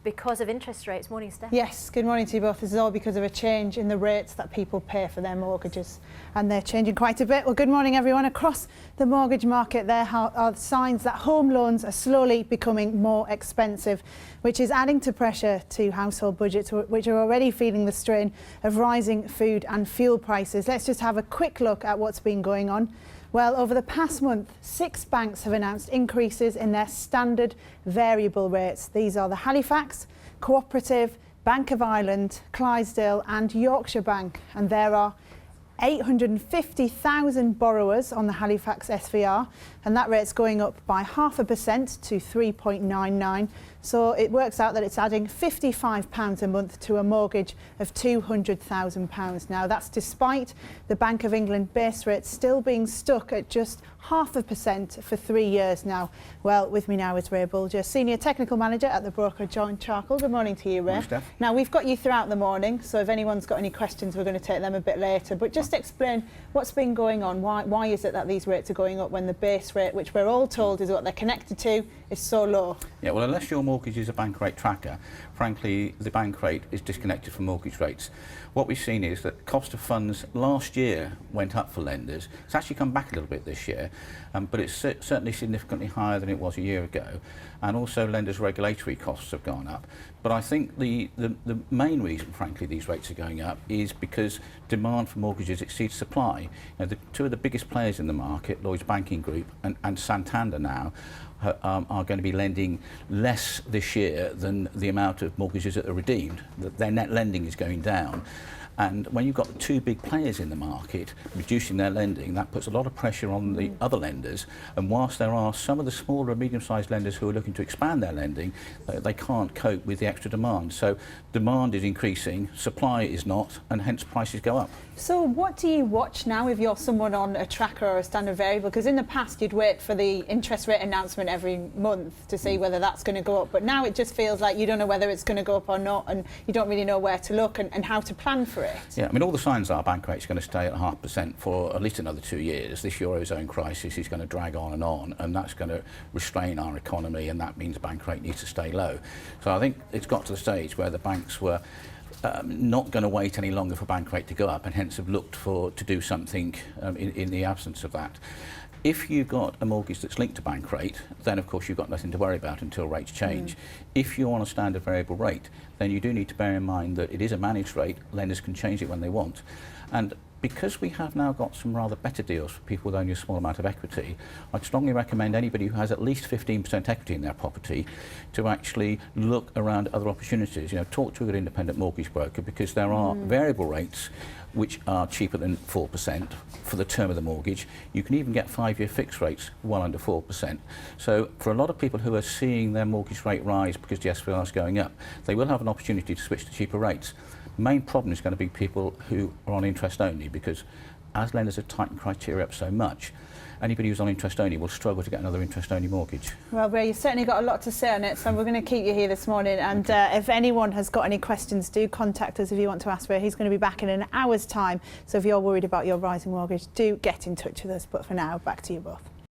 because of interest rates. Morning, Steph. Yes, good morning to you both. This is all because of a change in the rates that people pay for their mortgages, and they're changing quite a bit. Well, good morning everyone. Across the mortgage market there are signs that home loans are slowly becoming more expensive, which is adding to pressure to household budgets, which are already feeling the strain of rising food and fuel prices. Let's just have a quick look at what's been going on. Well, over the past month, 6 banks have announced increases in their standard variable rates. These are the Halifax, Cooperative, Bank of Ireland, Clydesdale and Yorkshire Bank. And there are 850,000 borrowers on the Halifax SVR, and that rate's going up by 0.5% to 3.99. So it works out that it's adding £55 a month to a mortgage of £200,000. Now that's despite the Bank of England base rate still being stuck at just 0.5% for 3 years now. Well, with me now is Ray Bulger, Senior Technical Manager at the broker John Charcoal. Good morning to you, Ray. Morning, Steph. Now we've got you throughout the morning, so if anyone's got any questions we're going to take them a bit later, but just explain what's been going on. Why is it that these rates are going up when the base rate, which we're all told is what they're connected to, is so low? Yeah, well, unless your mortgage is a bank rate tracker, frankly, the bank rate is disconnected from mortgage rates. What we've seen is that cost of funds last year went up for lenders. It's actually come back a little bit this year, but it's certainly significantly higher than it was a year ago. And also lenders' regulatory costs have gone up. But I think the main reason, frankly, these rates are going up is because demand for mortgages exceeds supply. You know, the two of the biggest players in the market, Lloyds Banking Group and Santander now, are going to be lending less this year than the amount of mortgages that are redeemed. Their net lending is going down. And when you've got 2 big players in the market reducing their lending, that puts a lot of pressure on the other lenders. And whilst there are some of the smaller and medium-sized lenders who are looking to expand their lending, they can't cope with the extra demand. So demand is increasing, supply is not, and hence prices go up. So what do you watch now if you're someone on a tracker or a standard variable? Because in the past you'd wait for the interest rate announcement every month to see whether that's going to go up. But now it just feels like you don't know whether it's going to go up or not, and you don't really know where to look and how to plan for it. Yeah, I mean, all the signs are bank rate's going to stay at 0.5% for at least another 2 years. This Eurozone crisis is going to drag on, and that's going to restrain our economy, and that means bank rate needs to stay low. So I think it's got to the stage where the banks were not going to wait any longer for bank rate to go up, and hence have looked to do something in the absence of that. If you've got a mortgage that's linked to bank rate, then of course you've got nothing to worry about until rates change. If you're on a standard variable rate, then you do need to bear in mind that it is a managed rate. Lenders can change it when they want. And because we have now got some rather better deals for people with only a small amount of equity, I'd strongly recommend anybody who has at least 15% equity in their property to actually look around at other opportunities. You know, talk to a good independent mortgage broker, because there are variable rates which are cheaper than 4% for the term of the mortgage. You can even get 5-year fixed rates well under 4%. So for a lot of people who are seeing their mortgage rate rise because the SVR is going up, they will have an opportunity to switch to cheaper rates. The main problem is going to be people who are on interest only, because as lenders have tightened criteria up so much, anybody who's on interest only will struggle to get another interest only mortgage. Well, Ray, you've certainly got a lot to say on it, so we're going to keep you here this morning. And if anyone has got any questions, do contact us if you want to ask Ray. He's going to be back in an hour's time. So if you're worried about your rising mortgage, do get in touch with us. But for now, back to you both.